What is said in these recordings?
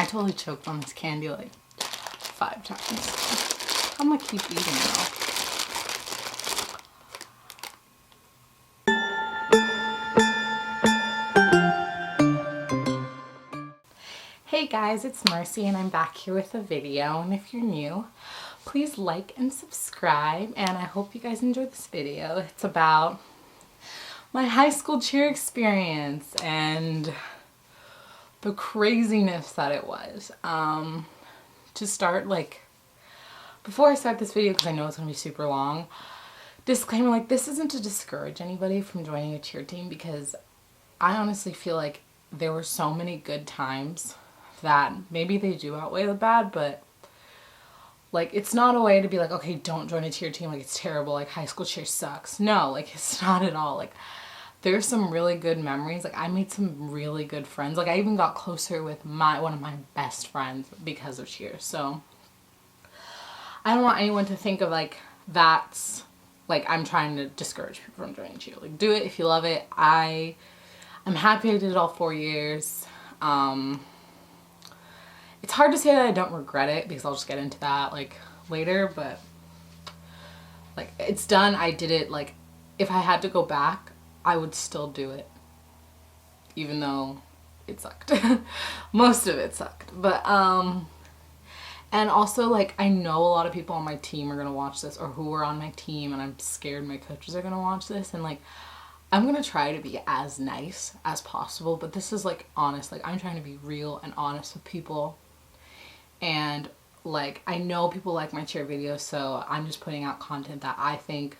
I totally choked on this candy like 5 times. I'm gonna keep eating though. Hey guys, it's Mercy and I'm back here with a video, and if you're new, please like and subscribe, and I hope you guys enjoyed this video. It's about my high school cheer experience and the craziness that it was. To start, like, before I start this video, because I know it's going to be super long, disclaimer, like, this isn't to discourage anybody from joining a cheer team, because I honestly feel like there were so many good times that maybe they do outweigh the bad, but like, it's not a way to be like, okay, don't join a cheer team, like, it's terrible, like, high school cheer sucks. No, like, it's not at all. Like, there's some really good memories. Like, I made some really good friends. Like, I even got closer with one of my best friends because of cheer. So I don't want anyone to think of like that's like I'm trying to discourage people from joining cheer. Like, do it if you love it. I'm happy I did it all 4 years. It's hard to say that I don't regret it, because I'll just get into that like later, but like, it's done. I did it. Like, if I had to go back, I would still do it, even though it sucked. Most of it sucked. But and also, like, I know a lot of people on my team are gonna watch this, or who were on my team, and I'm scared my coaches are gonna watch this, and like, I'm gonna try to be as nice as possible, but this is like honest. Like, I'm trying to be real and honest with people. And like, I know people like my cheer videos, so I'm just putting out content that I think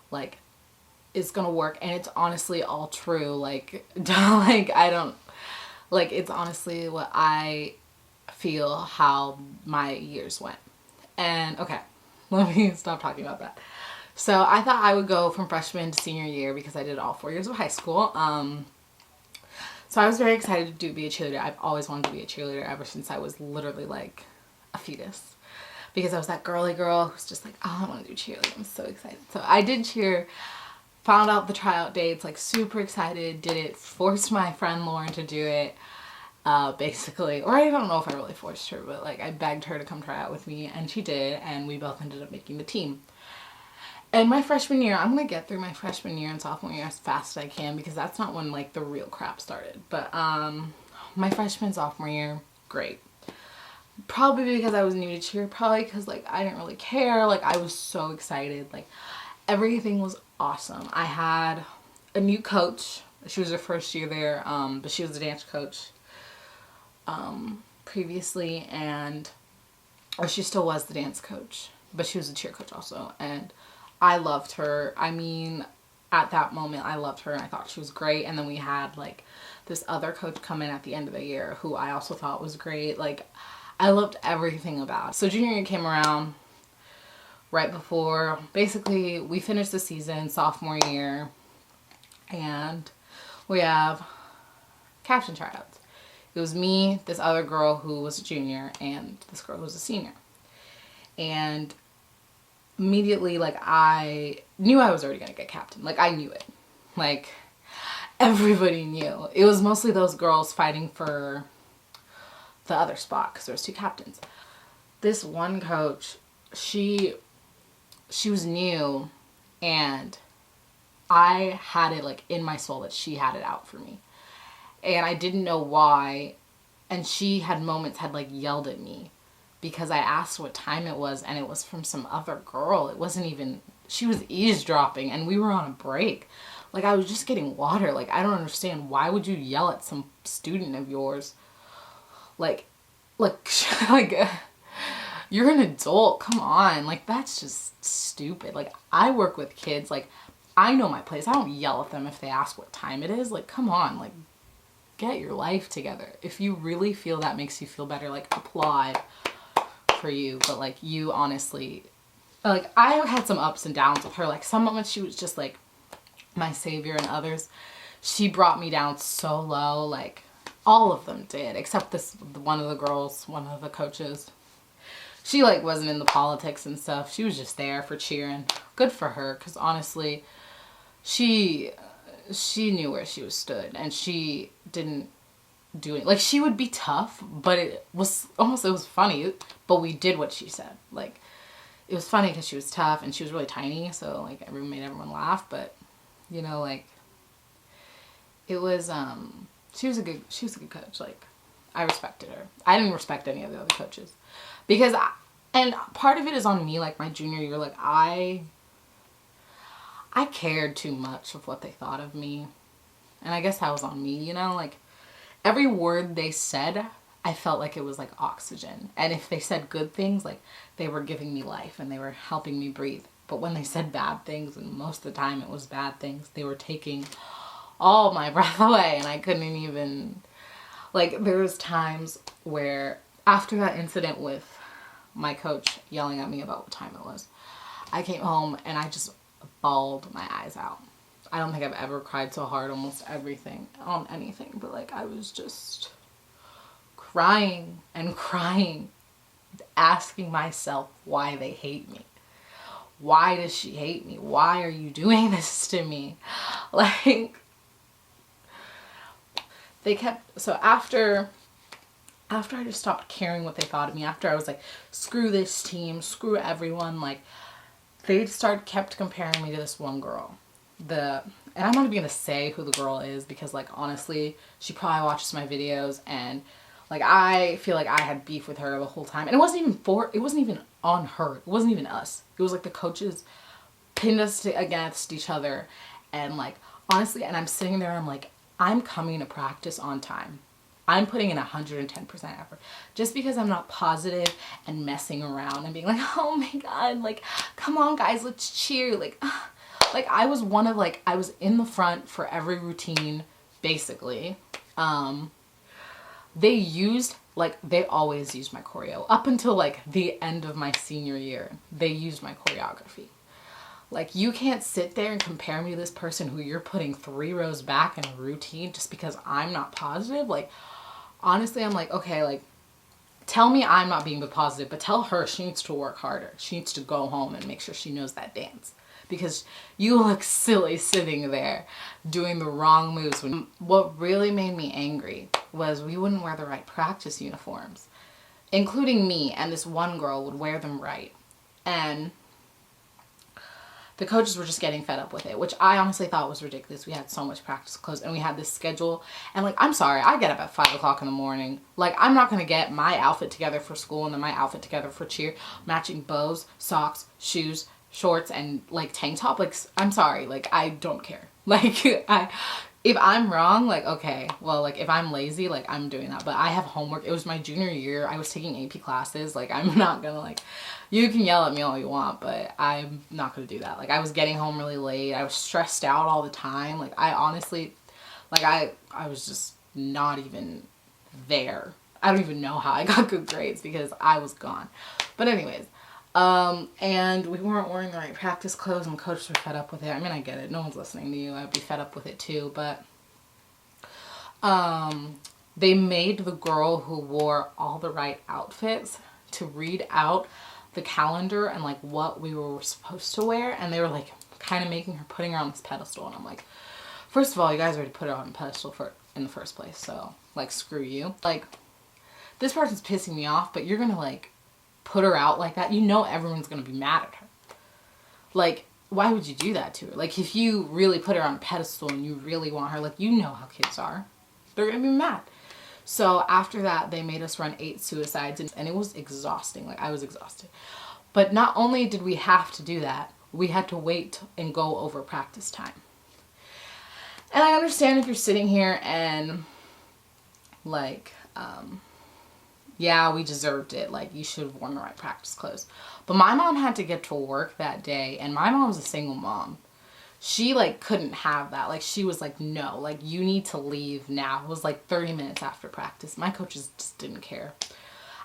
like is gonna work, and it's honestly all true. Like, like, I don't, like, it's honestly what I feel, how my years went. And okay, let me stop talking about that. So I thought I would go from freshman to senior year, because I did all 4 years of high school. So I was very excited to be a cheerleader. I've always wanted to be a cheerleader ever since I was literally like a fetus, because I was that girly girl who's just like, oh, I want to do cheerleading. I'm so excited. So I did cheer, found out the tryout dates, like super excited, did it, forced my friend Lauren to do it, basically. Or I don't know if I really forced her, but like, I begged her to come try out with me, and she did, and we both ended up making the team. And my freshman year, I'm going to get through my freshman year and sophomore year as fast as I can, because that's not when like the real crap started. But my freshman, sophomore year, great. Probably because I was new to cheer, probably because like I didn't really care. Like, I was so excited. Like, everything was awesome. I had a new coach. She was her first year there, but she was a dance coach previously, or she still was the dance coach, but she was a cheer coach also, and I loved her. I mean, at that moment, I loved her and I thought she was great. And then we had like this other coach come in at the end of the year who I also thought was great. Like, I loved everything about it. So junior year came around right before, basically, we finished the season, sophomore year, and we have caption tryouts. It was me, this other girl who was a junior, and this girl who was a senior. And immediately, like, I knew I was already gonna get captain. Like, I knew it. Like, everybody knew. It was mostly those girls fighting for the other spot, because there was 2 captains. This one coach, she was new, and I had it like in my soul that she had it out for me, and I didn't know why. And she had like yelled at me because I asked what time it was, and it was from some other girl. It wasn't even, she was eavesdropping, and we were on a break. Like, I was just getting water. Like, I don't understand. Why would you yell at some student of yours? Like, you're an adult. Come on. Like, that's just stupid. Like, I work with kids. Like, I know my place. I don't yell at them if they ask what time it is. Like, come on. Like, get your life together. If you really feel that makes you feel better, like, applaud for you. But like, you honestly, like, I had some ups and downs with her. Like, some moments she was just like my savior, and others she brought me down so low. Like, all of them did, except this one of the girls, one of the coaches. She like wasn't in the politics and stuff. She was just there for cheering. Good for her, because honestly, she knew where she was stood, and she didn't doing, like, she would be tough, but it was funny, but we did what she said. Like, it was funny because she was tough and she was really tiny, so like everyone made everyone laugh, but you know, like, it was she was a good coach. Like, I respected her. I didn't respect any of the other coaches because and part of it is on me. Like, my junior year, like, I cared too much of what they thought of me, and I guess that was on me, you know. Like, every word they said, I felt like it was like oxygen, and if they said good things, like, they were giving me life and they were helping me breathe. But when they said bad things, and most of the time it was bad things, they were taking all my breath away, and I couldn't even, like, there was times where after that incident with my coach yelling at me about what time it was, I came home and I just bawled my eyes out. I don't think I've ever cried so hard almost everything on anything, but like, I was just crying and crying, asking myself why they hate me. Why does she hate me? Why are you doing this to me? Like, they kept, so after I just stopped caring what they thought of me, after I was like, screw this team, screw everyone, like, they kept comparing me to this one girl. And I'm not even gonna say who the girl is because, like, honestly, she probably watches my videos, and like, I feel like I had beef with her the whole time. And it wasn't even on her. It wasn't even us. It was like the coaches pinned us against each other. And like, honestly, and I'm sitting there and I'm like, I'm coming to practice on time. I'm putting in 110% effort. Just because I'm not positive and messing around and being like, oh my God, like, come on guys, let's cheer. Like I was I was in the front for every routine, basically. They always used my choreo. Up until like the end of my senior year, they used my choreography. Like, you can't sit there and compare me to this person who you're putting 3 rows back in a routine just because I'm not positive. Like, honestly, I'm like, okay, like, tell me I'm not being positive, but tell her she needs to work harder. She needs to go home and make sure she knows that dance. Because you look silly sitting there doing the wrong moves. What really made me angry was we wouldn't wear the right practice uniforms. Including me, and this one girl would wear them right. And the coaches were just getting fed up with it, which I honestly thought was ridiculous. We had so much practice clothes and we had this schedule. And like, I'm sorry, I get up at 5 o'clock in the morning. Like, I'm not going to get my outfit together for school and then my outfit together for cheer, matching bows, socks, shoes, shorts, and like tank top. Like, I'm sorry, like, I don't care. Like, if I'm wrong, like, okay, well, like, if I'm lazy, like, I'm doing that. But I have homework. It was my junior year. I was taking AP classes. Like, I'm not gonna, like, you can yell at me all you want, but I'm not gonna do that. Like, I was getting home really late. I was stressed out all the time. Like, I honestly, like, I was just not even there. I don't even know how I got good grades because I was gone. But anyways, and we weren't wearing the right practice clothes and coaches were fed up with it. I mean, I get it. No one's listening to you. I'd be fed up with it too. But they made the girl who wore all the right outfits to read out the calendar and like what we were supposed to wear. And they were like kind of putting her on this pedestal. And I'm like, first of all, you guys already put her on a pedestal in the first place. So like, screw you. Like, this person's pissing me off, but you're gonna like put her out like that. You know everyone's gonna be mad at her. Like, why would you do that to her? Like, if you really put her on a pedestal and you really want her, like, you know how kids are. They're gonna be mad. So after that, they made us run 8 suicides, and it was exhausting. Like, I was exhausted. But not only did we have to do that, we had to wait and go over practice time. And I understand if you're sitting here and like, yeah, we deserved it. Like, you should have worn the right practice clothes. But my mom had to get to work that day, and my mom's a single mom. She, like, couldn't have that. Like, she was like, no, like, you need to leave now. It was, like, 30 minutes after practice. My coaches just didn't care.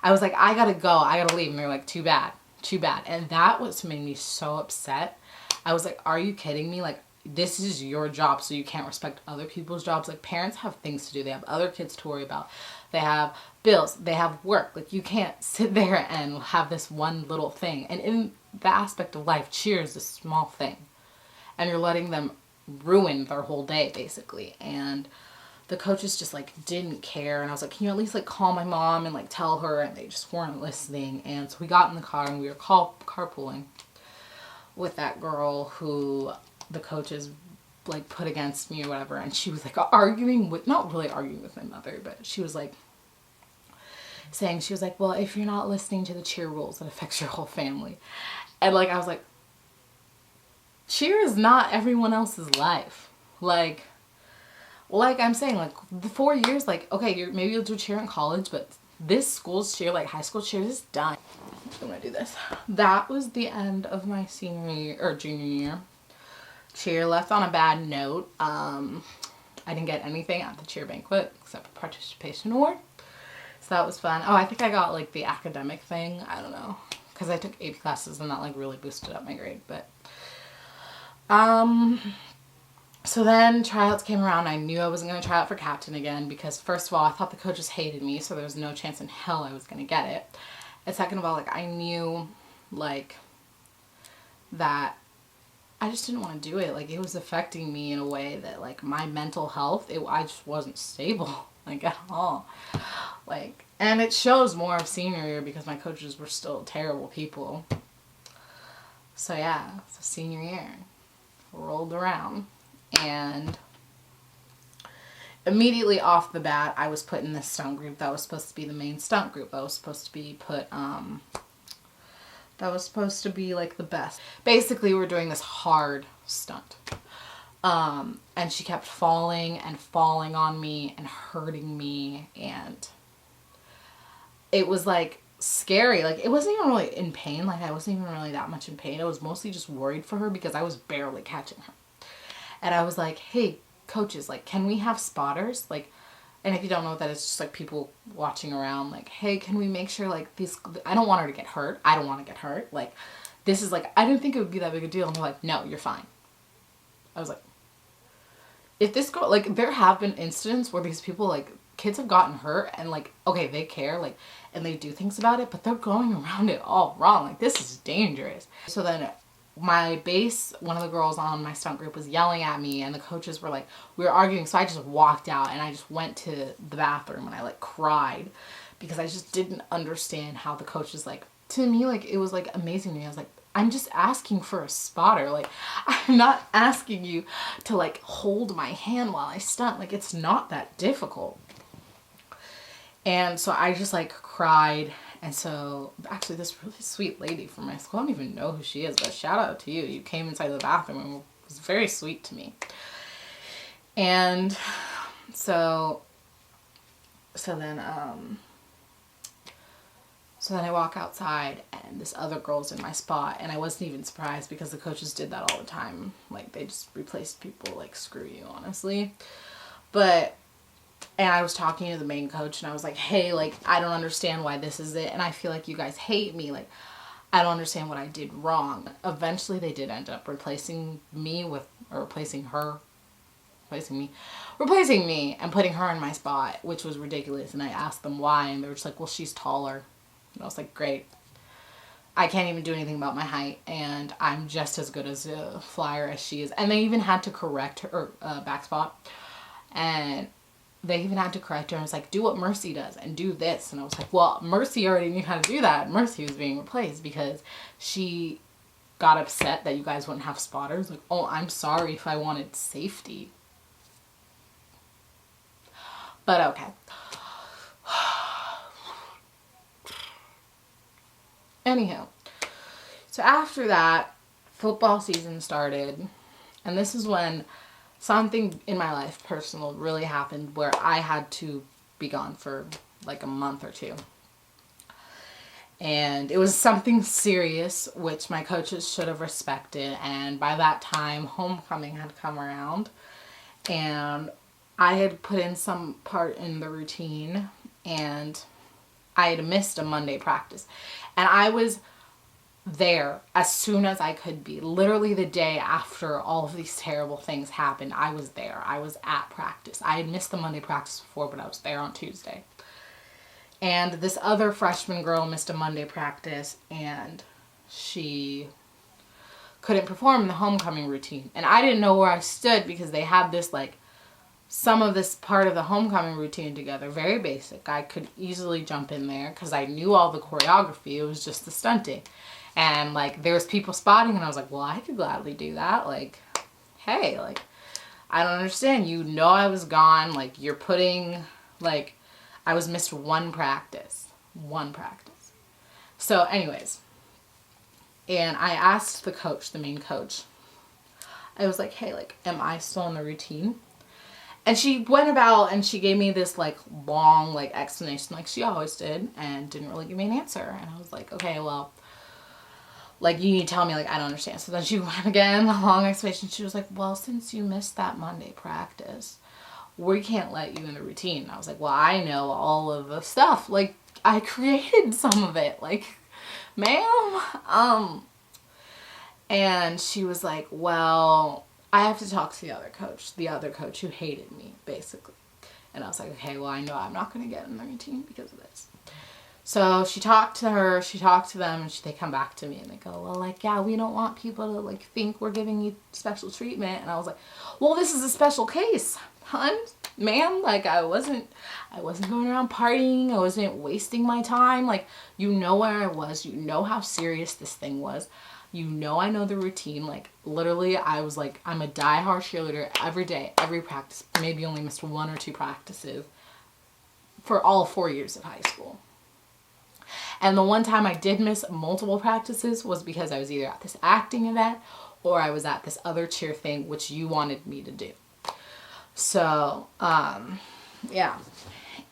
I was like, I gotta go. I gotta leave. And they're like, too bad. Too bad. And that was made me so upset. I was like, are you kidding me? Like, this is your job, so you can't respect other people's jobs. Like, parents have things to do. They have other kids to worry about. They have bills. They have work. Like, you can't sit there and have this one little thing. And in the aspect of life, cheer is a small thing. And you're letting them ruin their whole day, basically. And the coaches just like didn't care. And I was like, can you at least like call my mom and like tell her? And they just weren't listening. And so we got in the car and we were carpooling with that girl who the coaches like put against me or whatever. And she was like arguing with, not really arguing with my mother, but she was like saying, she was like, well, if you're not listening to the cheer rules, it affects your whole family. And like, I was like, cheer is not everyone else's life. Like I'm saying, like the 4 years, like, okay, maybe you'll do cheer in college, but this school's cheer, like high school cheer, is done. I'm gonna do this. That was the end of my senior year or junior year. Cheer left on a bad note. I didn't get anything at the cheer banquet except a participation award. So that was fun. Oh, I think I got like the academic thing. I don't know. Because I took AP classes and that like really boosted up my grade. But so then tryouts came around. I knew I wasn't going to try out for captain again because first of all, I thought the coaches hated me, so there was no chance in hell I was going to get it. And second of all, like I knew like that I just didn't want to do it. Like it was affecting me in a way that like my mental health, I just wasn't stable like at all. Like, and it shows more of senior year because my coaches were still terrible people. So yeah, so senior year rolled around. And immediately off the bat, I was put in this stunt group that was supposed to be the main stunt group. I was supposed to be put, that was supposed to be like the best. Basically, we're doing this hard stunt. And she kept falling and falling on me and hurting me. And it was like scary. Like it wasn't even really in pain. Like I wasn't even really that much in pain. I was mostly just worried for her because I was barely catching her. And I was like, hey, coaches, like, can we have spotters? Like, and if you don't know what that is, just like people watching around, like, hey, can we make sure like these, I don't want her to get hurt. I don't want to get hurt. Like, this is like, I didn't think it would be that big a deal. And they're like, no, you're fine. I was like, if this girl, like, there have been incidents where these people, like, kids have gotten hurt and like, okay, they care, like, and they do things about it, but they're going around it all wrong. Like, this is dangerous. So then my base, one of the girls on my stunt group was yelling at me and the coaches were like, we were arguing. So I just walked out and I just went to the bathroom and I like cried because I just didn't understand how the coaches, like, to me, like, it was like amazing to me. I was like, I'm just asking for a spotter. Like, I'm not asking you to like hold my hand while I stunt. Like, it's not that difficult. And so I just like cried. And so actually this really sweet lady from my school, I don't even know who she is, but shout out to you. You came inside the bathroom and was very sweet to me. And so then I walk outside and this other girl's in my spot and I wasn't even surprised because the coaches did that all the time. Like they just replaced people, like screw you, honestly. And I was talking to the main coach and I was like, hey, like, I don't understand why this is it. And I feel like you guys hate me. Like, I don't understand what I did wrong. Eventually they did end up replacing me and putting her in my spot, which was ridiculous. And I asked them why. And they were just like, well, she's taller. And I was like, great. I can't even do anything about my height. And I'm just as good as a flyer as she is. And they even had to correct her back spot. And they even had to correct her and was like, do what Mercy does and do this. And I was like, well, Mercy already knew how to do that. Mercy was being replaced because she got upset that you guys wouldn't have spotters. Like, oh, I'm sorry if I wanted safety. But okay. Anyhow, so after that, football season started. And this is when something in my life, personal, really happened where I had to be gone for like a month or two. And it was something serious, which my coaches should have respected. And by that time, homecoming had come around. And I had put in some part in the routine. And I had missed a Monday practice. And I was there as soon as I could be. Literally the day after all of these terrible things happened, I was there. I was at practice. I had missed the Monday practice before, but I was there on Tuesday. And this other freshman girl missed a Monday practice and she couldn't perform in the homecoming routine. And I didn't know where I stood because they had this like some of this part of the homecoming routine together. Very basic. I could easily jump in there because I knew all the choreography. It was just the stunting. And like there was people spotting and I was like, well, I could gladly do that. Like, hey, like, I don't understand. You know I was gone. Like, you're putting, like, I was missed one practice. One practice. So anyways, and I asked the coach, the main coach, I was like, hey, like, am I still in the routine? And she went about and she gave me this like long like explanation like she always did and didn't really give me an answer. And I was like, okay, well, like you need to tell me, like I don't understand. So then she went again, a long explanation. She was like, well, since you missed that Monday practice, we can't let you in the routine. And I was like, well, I know all of the stuff. Like I created some of it, like, ma'am. And she was like, well, I have to talk to the other coach who hated me, basically. And I was like, okay, well, I know I'm not going to get in the routine because of this. So she talked to her, she talked to them, and they come back to me and they go, well, like, yeah, we don't want people to, like, think we're giving you special treatment. And I was like, well, this is a special case, hun, ma'am. Like, I wasn't going around partying. I wasn't wasting my time. Like, you know where I was. You know how serious this thing was. You know I know the routine. Like, literally, I was like, I'm a diehard cheerleader every day, every practice. Maybe only missed 1 or 2 practices for all 4 years of high school. And the one time I did miss multiple practices was because I was either at this acting event or I was at this other cheer thing, which you wanted me to do. So, yeah.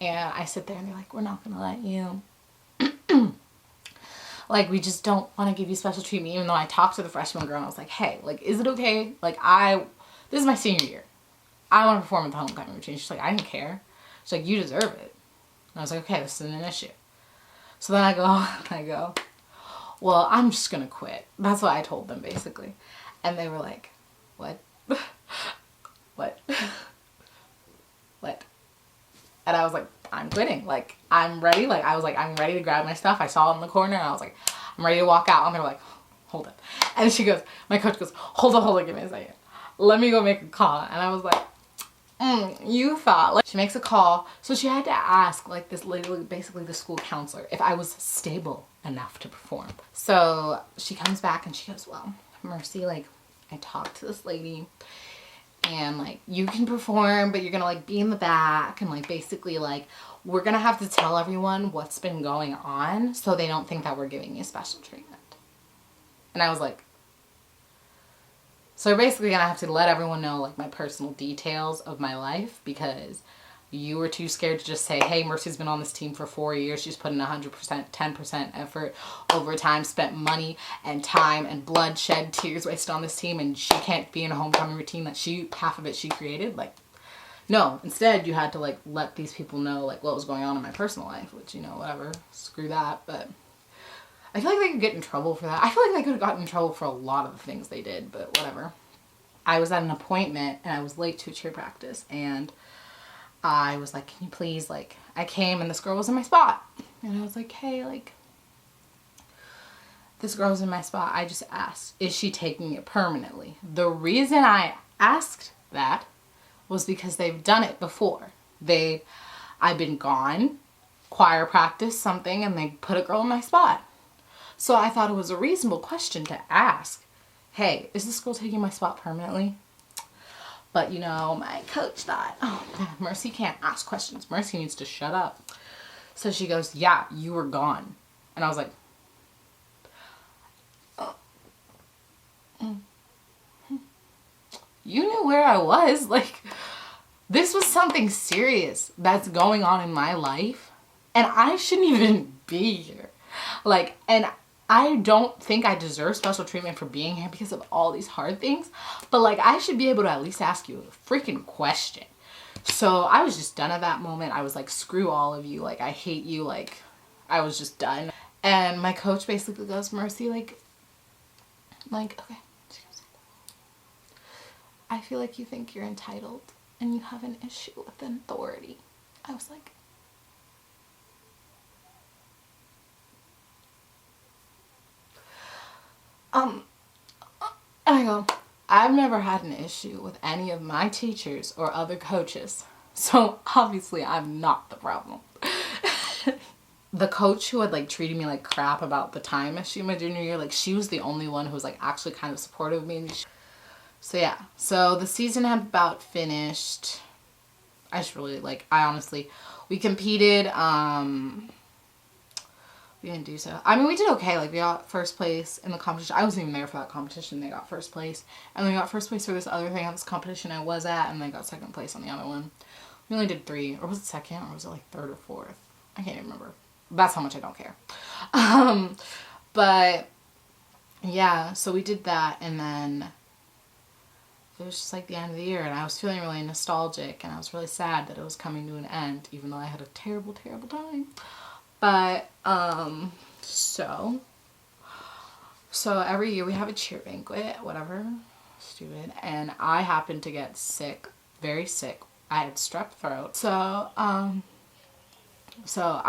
And I sit there and they're like, we're not going to let you. Like, we just don't want to give you special treatment, even though I talked to the freshman girl and I was like, hey, like, is it okay? Like, this is my senior year. I want to perform at the homecoming routine. She's like, I didn't care. She's like, you deserve it. And I was like, okay, this isn't an issue. So then I go, well, I'm just going to quit. That's what I told them, basically. And they were like, what? What? What? And I was like, I'm quitting. Like, I'm ready. Like, I was like, I'm ready to grab my stuff. I saw it in the corner and I was like, I'm ready to walk out. And they're like, hold it. And she goes, my coach goes, hold on, give me a second. Let me go make a call. And I was like, you thought. Like, she makes a call. So she had to ask, like, this lady, basically the school counselor, if I was stable enough to perform. So she comes back and she goes, well, Mercy, like, I talked to this lady. And, like, you can perform, but you're going to, like, be in the back. And, like, basically, like, we're going to have to tell everyone what's been going on so they don't think that we're giving you special treatment. And I was like, so you're basically going to have to let everyone know, like, my personal details of my life because you were too scared to just say, hey, Mercy's been on this team for 4 years. She's put in 100%, 10% effort, overtime, spent money and time and blood, shed tears wasted on this team, and she can't be in a homecoming routine that half of it she created. Like, no. Instead, you had to, like, let these people know, like, what was going on in my personal life, which, you know, whatever. Screw that. But I feel like they could get in trouble for that. I feel like they could have gotten in trouble for a lot of the things they did, but whatever. I was at an appointment, and I was late to a cheer practice, and I was like, can you please, like, I came and this girl was in my spot. And I was like, hey, like, this girl's in my spot. I just asked, is she taking it permanently? The reason I asked that was because they've done it before. I've been gone, choir practice, something, and they put a girl in my spot. So I thought it was a reasonable question to ask. Hey, is this girl taking my spot permanently? But, you know, my coach thought, oh, Mercy can't ask questions. Mercy needs to shut up. So she goes, yeah, you were gone. And I was like, you knew where I was. Like, this was something serious that's going on in my life. And I shouldn't even be here. Like, and I don't think I deserve special treatment for being here because of all these hard things. But, like, I should be able to at least ask you a freaking question. So I was just done at that moment. I was like, screw all of you. Like, I hate you. Like, I was just done. And my coach basically goes, Mercy, like, okay. She goes, I feel like you think you're entitled and you have an issue with authority. I was like, and I go, I've never had an issue with any of my teachers or other coaches. So obviously I'm not the problem. The coach who had like treated me like crap about the time issue my junior year, like she was the only one who was like actually kind of supportive of me. So yeah, so the season had about finished. I just really like, I honestly, we competed, we didn't do so. I mean, we did okay. Like, we got first place in the competition. I wasn't even there for that competition. They got first place. And we got first place for this other thing at this competition I was at, and they got second place on the other one. We only did 3. Or was it second? Or was it like 3rd or 4th? I can't even remember. That's how much I don't care. But, yeah. So we did that, and then it was just like the end of the year, and I was feeling really nostalgic, and I was really sad that it was coming to an end, even though I had a terrible, terrible time. But, so every year we have a cheer banquet, whatever, stupid, and I happened to get sick, very sick. I had strep throat, so I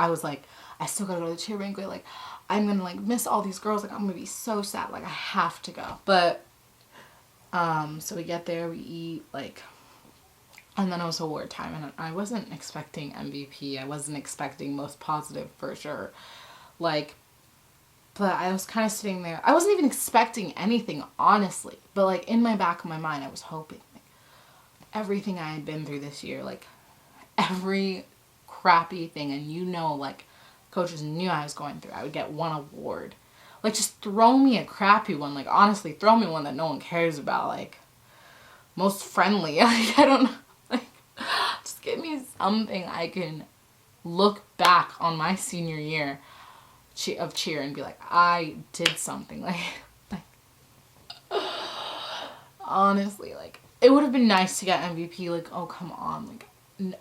was like, I still gotta go to the cheer banquet, like, I'm gonna, like, miss all these girls, like, I'm gonna be so sad, like, I have to go. But, so we get there, we eat, like, and then it was award time, and I wasn't expecting MVP. I wasn't expecting most positive for sure. Like, but I was kind of sitting there. I wasn't even expecting anything, honestly. But, like, in my back of my mind, I was hoping. Like, everything I had been through this year, like, every crappy thing, and you know, like, coaches knew I was going through, I would get one award. Like, just throw me a crappy one. Like, honestly, throw me one that no one cares about. Like, most friendly. Like, I don't know. Just give me something I can look back on my senior year of cheer and be like, I did something. Like honestly, like, it would have been nice to get MVP. Like, oh, come on. Like,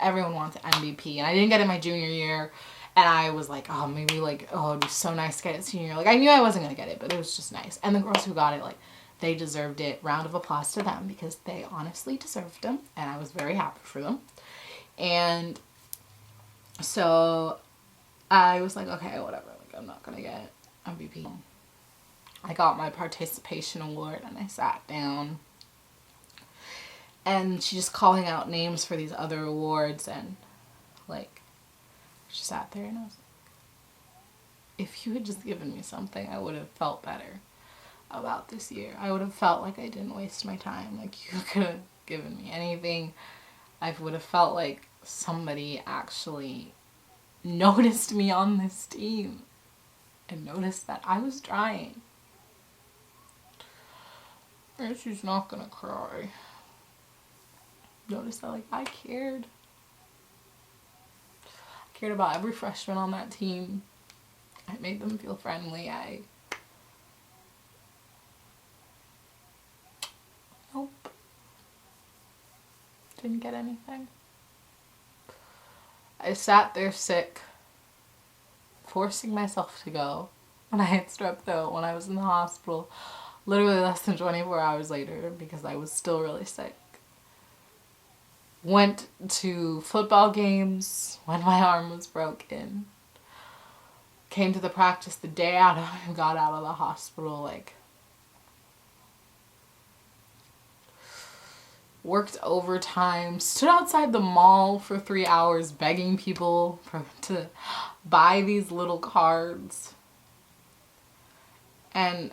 everyone wants MVP. And I didn't get it my junior year. And I was like, oh, maybe, like, oh, it'd be so nice to get it senior year. Like, I knew I wasn't going to get it, but it was just nice. And the girls who got it, like, they deserved it. Round of applause to them because they honestly deserved them. And I was very happy for them. And so I was like, okay, whatever. Like, I'm not going to get MVP. I got my participation award and I sat down. And she's just calling out names for these other awards. And, like, she sat there and I was like, if you had just given me something, I would have felt better about this year. I would have felt like I didn't waste my time. Like, you could have given me anything. I would have felt like somebody actually noticed me on this team and noticed that I was trying. And she's not gonna cry. Notice that, like, I cared. I cared about every freshman on that team. I made them feel friendly. Nope. Didn't get anything. I sat there sick, forcing myself to go when I had strep throat, when I was in the hospital, literally less than 24 hours later because I was still really sick. Went to football games when my arm was broken. Came to the practice the day out and got out of the hospital, like, worked overtime, stood outside the mall for 3 hours begging people to buy these little cards. And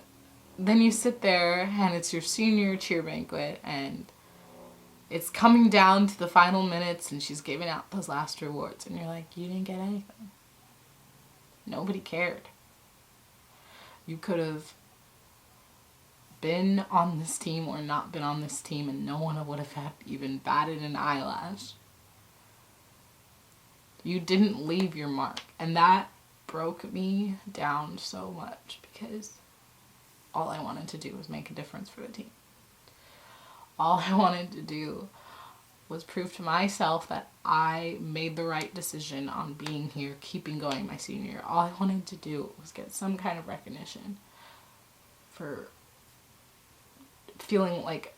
then you sit there and it's your senior cheer banquet and it's coming down to the final minutes and she's giving out those last rewards and you're like, you didn't get anything. Nobody cared. You could have been on this team or not been on this team and no one would have had even batted an eyelash. You didn't leave your mark. And that broke me down so much because all I wanted to do was make a difference for the team. All I wanted to do was prove to myself that I made the right decision on being here, keeping going my senior year. All I wanted to do was get some kind of recognition for feeling like,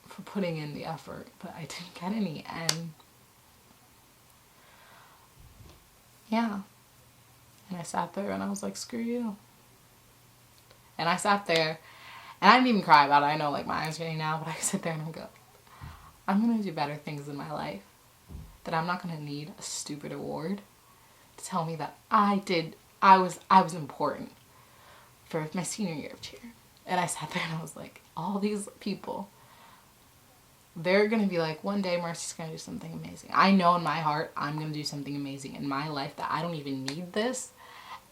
for putting in the effort, but I didn't get any. And yeah, and I sat there and I was like, screw you. And I sat there And I didn't even cry about it. I know like my eyes are getting now, but I sit there and I go, I'm going to do better things in my life. That I'm not going to need a stupid award to tell me that I was important for my senior year of cheer. And I sat there and I was like, all these people, they're going to be like, one day Marcy's going to do something amazing. I know in my heart I'm going to do something amazing in my life that I don't even need this.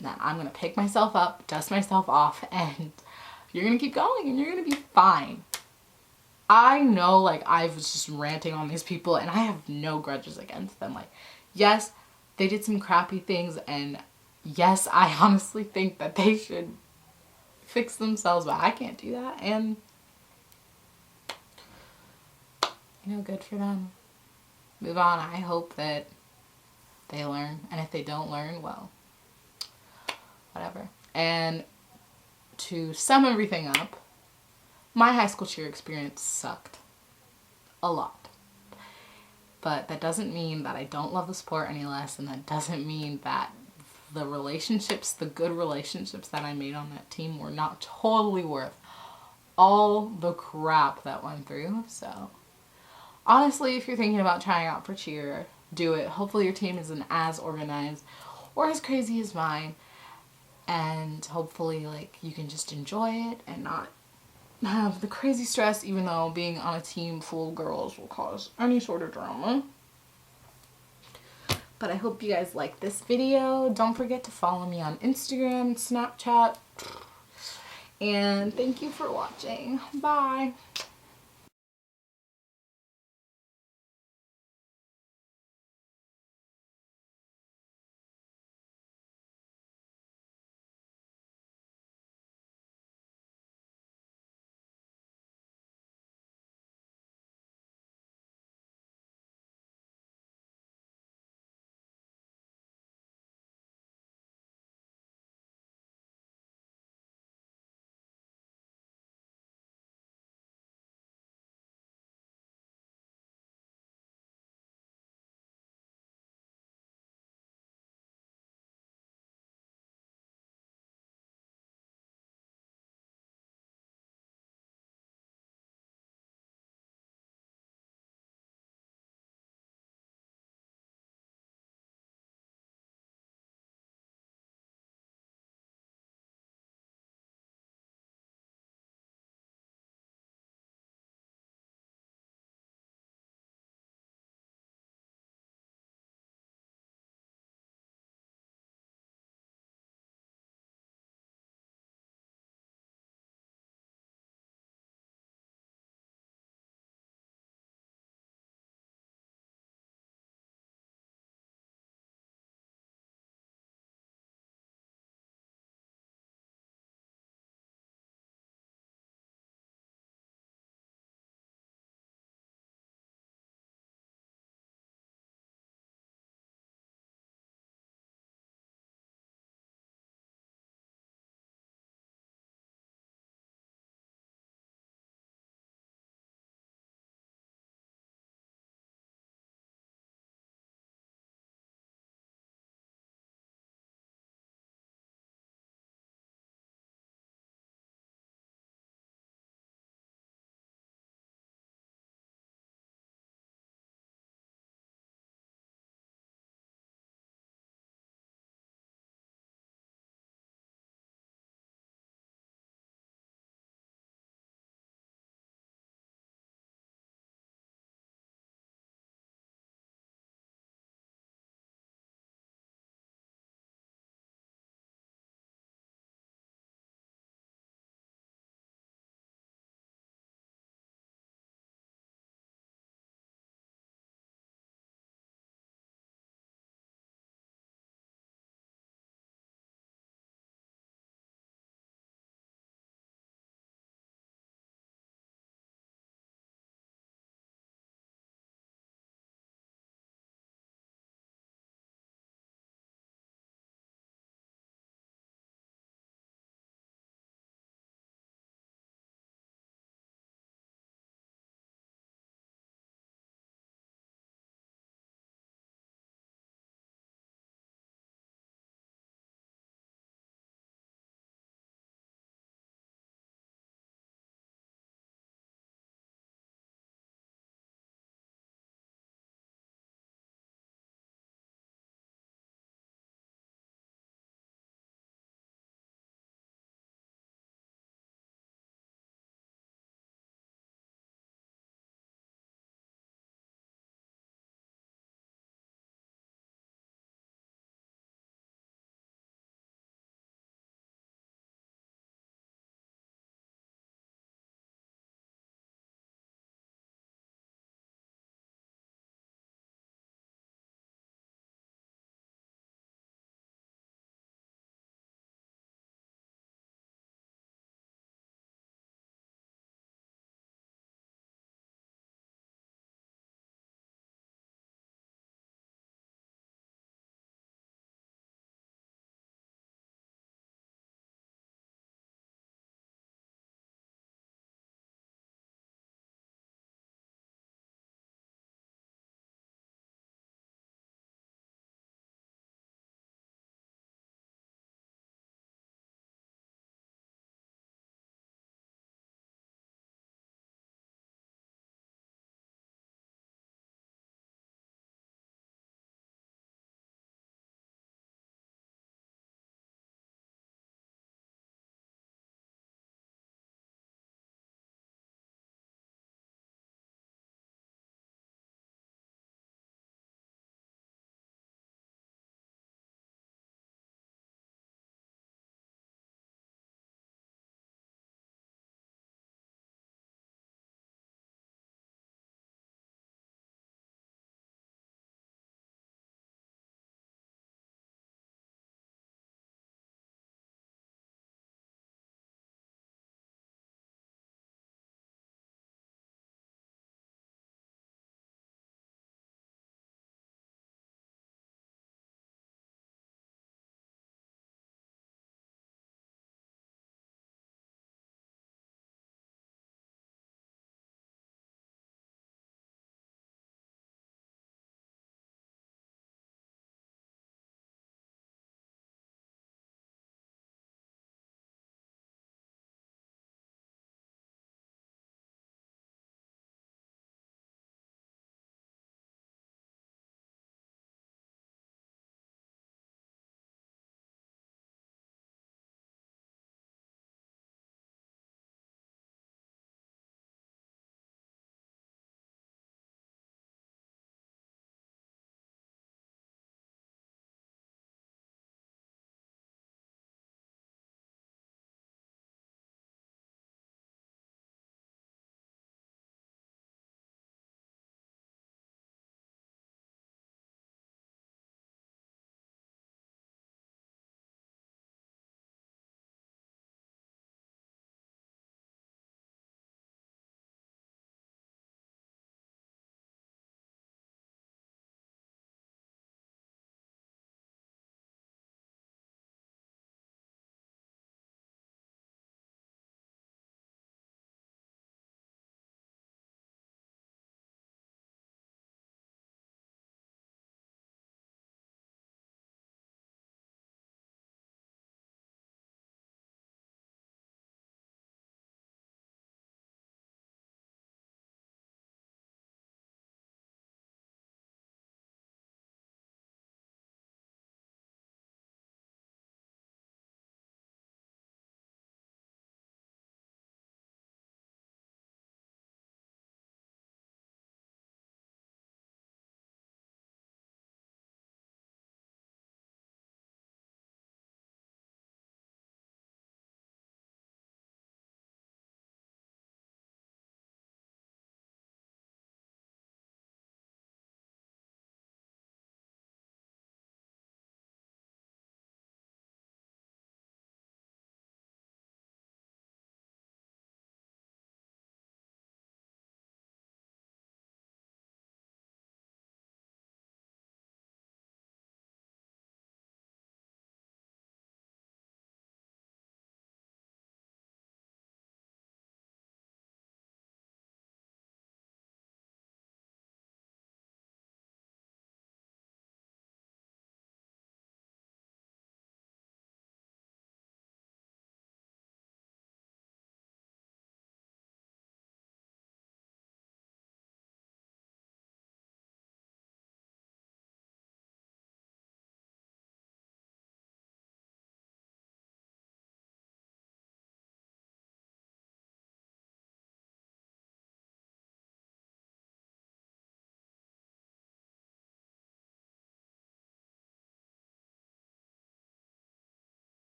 That I'm going to pick myself up, dust myself off, and you're going to keep going and you're going to be fine. I know, like, I was just ranting on these people and I have no grudges against them. Like, yes, they did some crappy things, and yes, I honestly think that they should fix themselves, but I can't do that. And, you know, good for them. Move on. I hope that they learn, and if they don't learn, well, whatever. And to sum everything up, my high school cheer experience sucked a lot. But that doesn't mean that I don't love the sport any less, and that doesn't mean that the relationships, the good relationships that I made on that team were not totally worth all the crap that went through. So honestly, if you're thinking about trying out for cheer, do it. Hopefully your team isn't as organized or as crazy as mine, and hopefully like you can just enjoy it and not have the crazy stress, even though being on a team full of girls will cause any sort of drama. But I hope you guys like this video. Don't forget to follow me on Instagram, Snapchat, and thank you for watching. Bye.